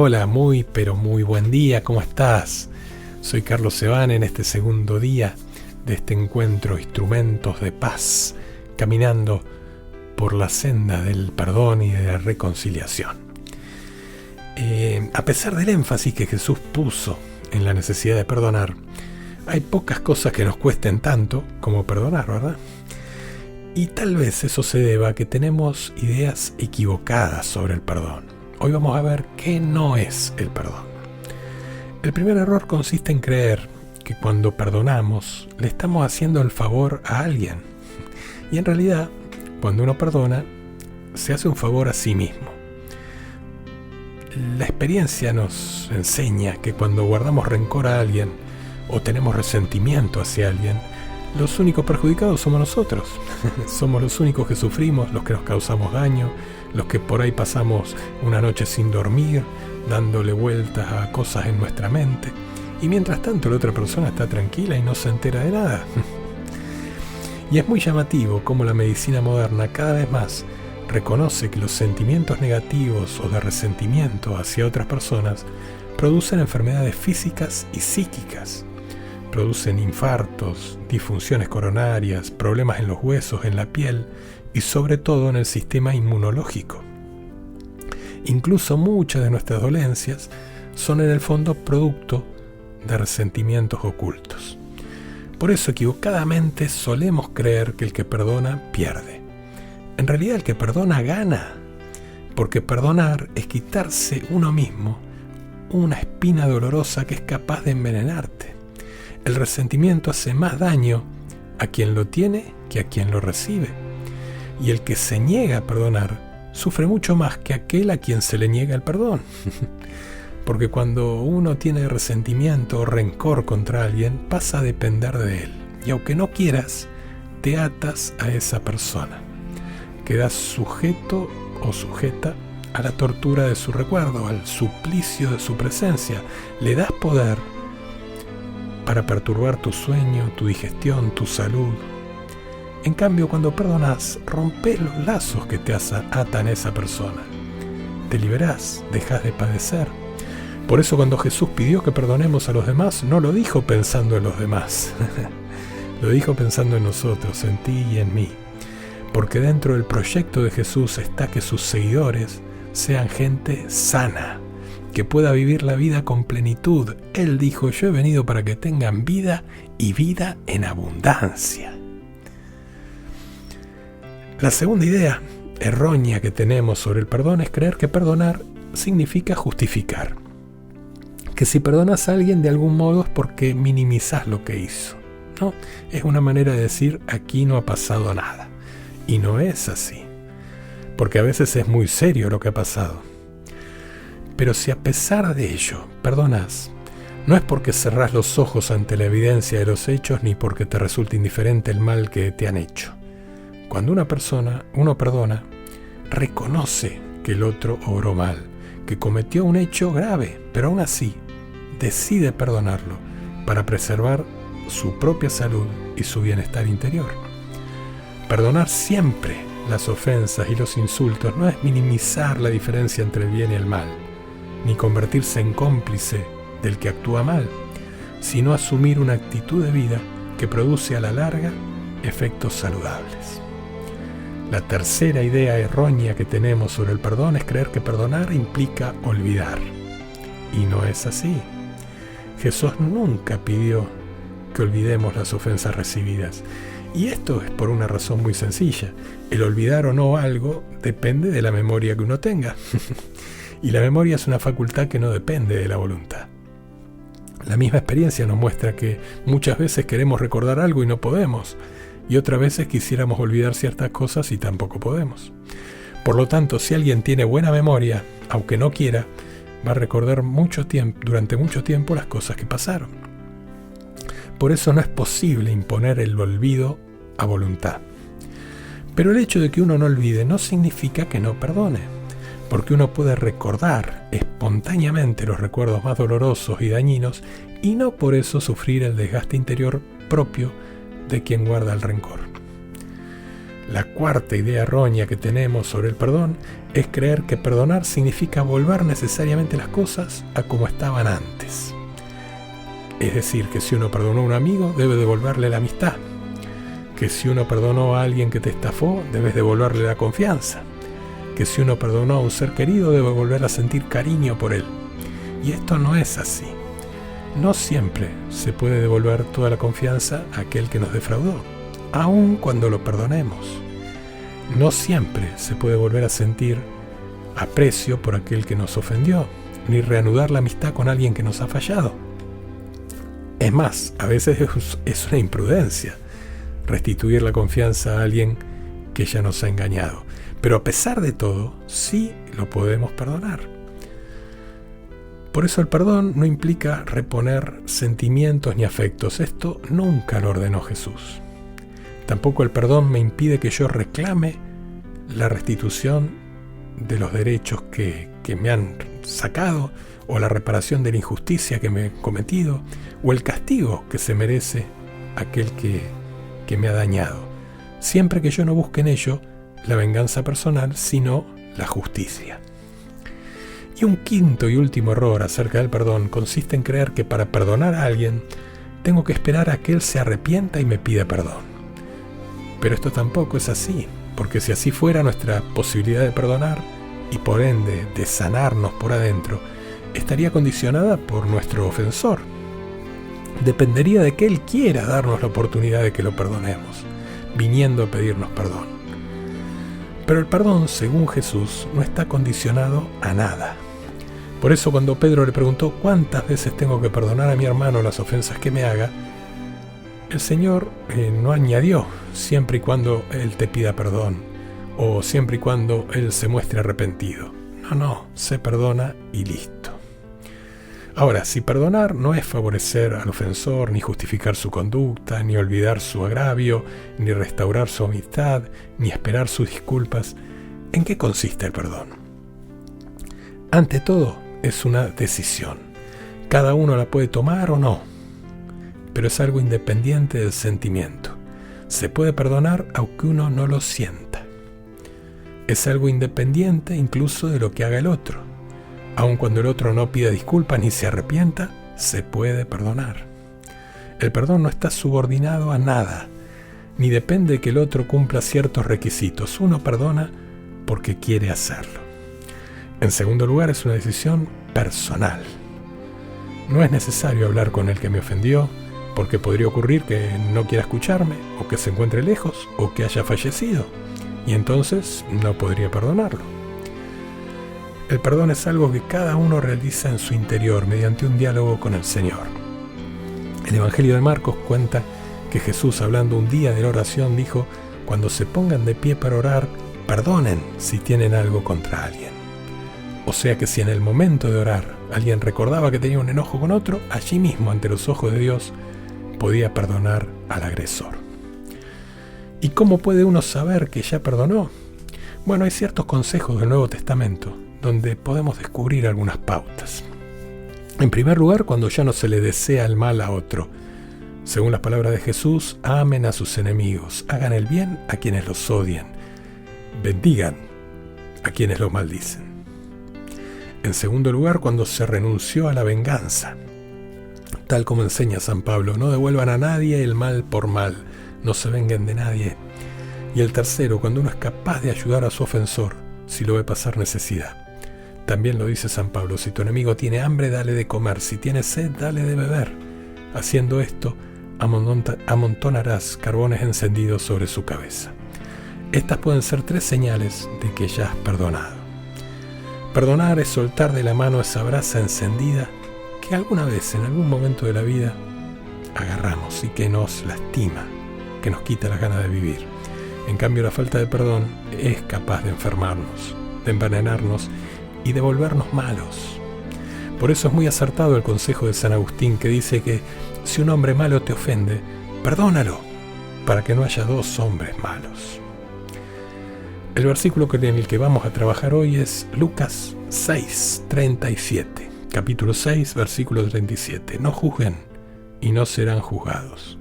hola, muy pero muy buen día, ¿cómo estás? Soy Carlos Sebane en este segundo día de este encuentro Instrumentos de Paz, caminando por la senda del perdón y de la reconciliación. A pesar del énfasis que Jesús puso en la necesidad de perdonar, hay pocas cosas que nos cuesten tanto como perdonar, ¿verdad? Y tal vez eso se deba a que tenemos ideas equivocadas sobre el perdón. Hoy vamos a ver qué no es el perdón. El primer error consiste en creer que cuando perdonamos le estamos haciendo el favor a alguien. Y en realidad, cuando uno perdona, se hace un favor a sí mismo. La experiencia nos enseña que cuando guardamos rencor a alguien o tenemos resentimiento hacia alguien, los únicos perjudicados somos nosotros. Somos los únicos que sufrimos, los que nos causamos daño, los que por ahí pasamos una noche sin dormir, dándole vueltas a cosas en nuestra mente. Y mientras tanto la otra persona está tranquila y no se entera de nada. Y es muy llamativo cómo la medicina moderna cada vez más reconoce que los sentimientos negativos o de resentimiento hacia otras personas producen enfermedades físicas y psíquicas. Producen infartos, disfunciones coronarias, problemas en los huesos, en la piel y sobre todo en el sistema inmunológico. Incluso muchas de nuestras dolencias son en el fondo producto de resentimientos ocultos. Por eso equivocadamente solemos creer que el que perdona pierde. En realidad el que perdona gana, porque perdonar es quitarse uno mismo una espina dolorosa que es capaz de envenenarte. El resentimiento hace más daño a quien lo tiene que a quien lo recibe. Y el que se niega a perdonar sufre mucho más que aquel a quien se le niega el perdón. Porque cuando uno tiene resentimiento o rencor contra alguien, pasa a depender de él. Y aunque no quieras, te atas a esa persona. Quedas sujeto o sujeta a la tortura de su recuerdo, al suplicio de su presencia. Le das poder para perturbar tu sueño, tu digestión, tu salud. En cambio, cuando perdonás, rompes los lazos que te atan a esa persona. Te liberás, dejas de padecer. Por eso cuando Jesús pidió que perdonemos a los demás, no lo dijo pensando en los demás. Lo dijo pensando en nosotros, en ti y en mí. Porque dentro del proyecto de Jesús está que sus seguidores sean gente sana, que pueda vivir la vida con plenitud. Él dijo, yo he venido para que tengan vida y vida en abundancia. La segunda idea errónea que tenemos sobre el perdón es creer que perdonar significa justificar. Que si perdonas a alguien de algún modo es porque minimizás lo que hizo. No, es una manera de decir aquí no ha pasado nada. Y no es así. Porque a veces es muy serio lo que ha pasado. Pero si a pesar de ello perdonas, no es porque cerrás los ojos ante la evidencia de los hechos ni porque te resulta indiferente el mal que te han hecho. Cuando uno perdona, reconoce que el otro obró mal, que cometió un hecho grave, pero aún así decide perdonarlo para preservar su propia salud y su bienestar interior. Perdonar siempre las ofensas y los insultos no es minimizar la diferencia entre el bien y el mal, ni convertirse en cómplice del que actúa mal, sino asumir una actitud de vida que produce a la larga efectos saludables. La tercera idea errónea que tenemos sobre el perdón es creer que perdonar implica olvidar. Y no es así. Jesús nunca pidió que olvidemos las ofensas recibidas. Y esto es por una razón muy sencilla. El olvidar o no algo depende de la memoria que uno tenga. Y la memoria es una facultad que no depende de la voluntad. La misma experiencia nos muestra que muchas veces queremos recordar algo y no podemos. Y otras veces quisiéramos olvidar ciertas cosas y tampoco podemos. Por lo tanto, si alguien tiene buena memoria, aunque no quiera, va a recordar durante mucho tiempo las cosas que pasaron. Por eso no es posible imponer el olvido a voluntad. Pero el hecho de que uno no olvide no significa que no perdone, porque uno puede recordar espontáneamente los recuerdos más dolorosos y dañinos y no por eso sufrir el desgaste interior propio de quien guarda el rencor. La cuarta idea errónea que tenemos sobre el perdón es creer que perdonar significa volver necesariamente las cosas a como estaban antes. Es decir, que si uno perdonó a un amigo, debe devolverle la amistad. Que si uno perdonó a alguien que te estafó, debes devolverle la confianza. Que si uno perdonó a un ser querido, debe volver a sentir cariño por él. Y esto no es así. No siempre se puede devolver toda la confianza a aquel que nos defraudó, aun cuando lo perdonemos. No siempre se puede volver a sentir aprecio por aquel que nos ofendió, ni reanudar la amistad con alguien que nos ha fallado. Es más, a veces es una imprudencia restituir la confianza a alguien que ya nos ha engañado. Pero a pesar de todo, sí lo podemos perdonar. Por eso el perdón no implica reponer sentimientos ni afectos. Esto nunca lo ordenó Jesús. Tampoco el perdón me impide que yo reclame la restitución de los derechos que me han sacado, o la reparación de la injusticia que me he cometido, o el castigo que se merece aquel que me ha dañado, siempre que yo no busque en ello la venganza personal, sino la justicia. Y un quinto y último error acerca del perdón consiste en creer que para perdonar a alguien tengo que esperar a que él se arrepienta y me pida perdón. Pero esto tampoco es así, porque si así fuera, nuestra posibilidad de perdonar y por ende de sanarnos por adentro estaría condicionada por nuestro ofensor. Dependería de que él quiera darnos la oportunidad de que lo perdonemos, viniendo a pedirnos perdón. Pero el perdón, según Jesús, no está condicionado a nada. Por eso cuando Pedro le preguntó cuántas veces tengo que perdonar a mi hermano las ofensas que me haga, el Señor no añadió siempre y cuando él te pida perdón, o siempre y cuando él se muestre arrepentido. No, se perdona y listo. Ahora, si perdonar no es favorecer al ofensor, ni justificar su conducta, ni olvidar su agravio, ni restaurar su amistad, ni esperar sus disculpas, ¿en qué consiste el perdón? Ante todo, es una decisión. Cada uno la puede tomar o no, pero es algo independiente del sentimiento. Se puede perdonar aunque uno no lo sienta. Es algo independiente incluso de lo que haga el otro. Aun cuando el otro no pida disculpas ni se arrepienta, se puede perdonar. El perdón no está subordinado a nada, ni depende de que el otro cumpla ciertos requisitos. Uno perdona porque quiere hacerlo. En segundo lugar, es una decisión personal. No es necesario hablar con el que me ofendió, porque podría ocurrir que no quiera escucharme, o que se encuentre lejos, o que haya fallecido, y entonces no podría perdonarlo. El perdón es algo que cada uno realiza en su interior mediante un diálogo con el Señor. El Evangelio de Marcos cuenta que Jesús, hablando un día de la oración, dijo: cuando se pongan de pie para orar, perdonen si tienen algo contra alguien. O sea que si en el momento de orar alguien recordaba que tenía un enojo con otro, allí mismo ante los ojos de Dios podía perdonar al agresor. ¿Y cómo puede uno saber que ya perdonó? Bueno, hay ciertos consejos del Nuevo Testamento donde podemos descubrir algunas pautas. En primer lugar, cuando ya no se le desea el mal a otro. Según las palabras de Jesús, amen a sus enemigos, hagan el bien a quienes los odian, bendigan a quienes los maldicen. En segundo lugar, cuando se renunció a la venganza. Tal como enseña San Pablo, no devuelvan a nadie el mal por mal, no se vengan de nadie. Y el tercero, cuando uno es capaz de ayudar a su ofensor, si lo ve pasar necesidad. También lo dice San Pablo: si tu enemigo tiene hambre, dale de comer, si tiene sed, dale de beber. Haciendo esto, amontonarás carbones encendidos sobre su cabeza. Estas pueden ser 3 señales de que ya has perdonado. Perdonar es soltar de la mano esa brasa encendida que alguna vez, en algún momento de la vida, agarramos y que nos lastima, que nos quita las ganas de vivir. En cambio, la falta de perdón es capaz de enfermarnos, de envenenarnos y de volvernos malos. Por eso es muy acertado el consejo de San Agustín, que dice que si un hombre malo te ofende, perdónalo, para que no haya 2 hombres malos. El versículo en el que vamos a trabajar hoy es Lucas 6:37, capítulo 6, versículo 37. No juzguen y no serán juzgados.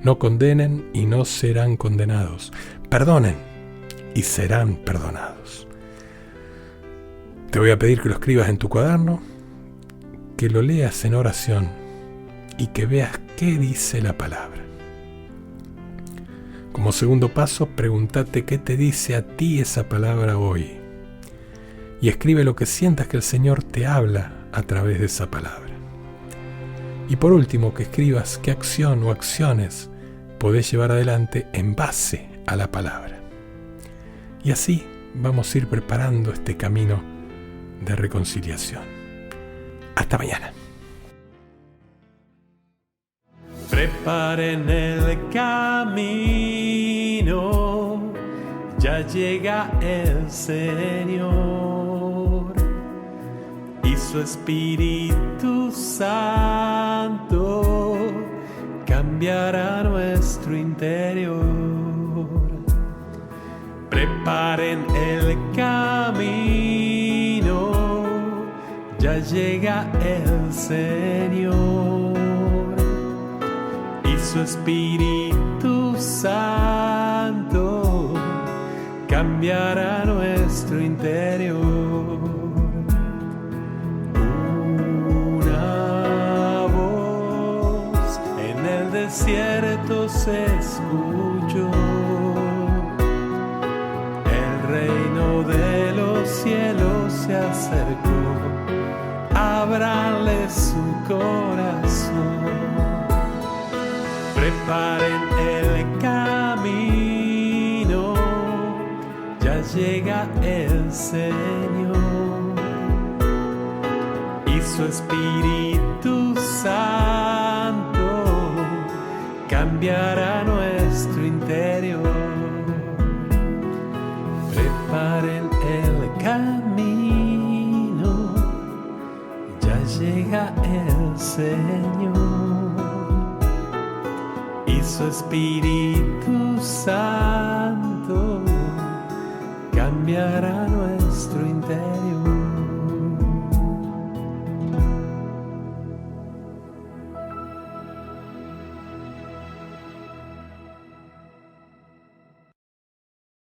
No condenen y no serán condenados. Perdonen y serán perdonados. Te voy a pedir que lo escribas en tu cuaderno, que lo leas en oración y que veas qué dice la palabra. Como segundo paso, pregúntate qué te dice a ti esa palabra hoy. Y escribe lo que sientas que el Señor te habla a través de esa palabra. Y por último, que escribas qué acción o acciones podés llevar adelante en base a la palabra. Y así vamos a ir preparando este camino de reconciliación. Hasta mañana. Preparen el camino, ya llega el Señor y su Espíritu Santo cambiará nuestro interior. Preparen el camino, ya llega el Señor y su Espíritu Santo cambiará nuestro interior. Una voz en el desierto se escuchó: el reino de los cielos se acercó, ábranle su corazón. Preparen el camino, ya llega el Señor y su Espíritu Santo cambiará nuestro interior. Preparen el camino, ya llega el Señor y su Espíritu Santo cambiará nuestro interior.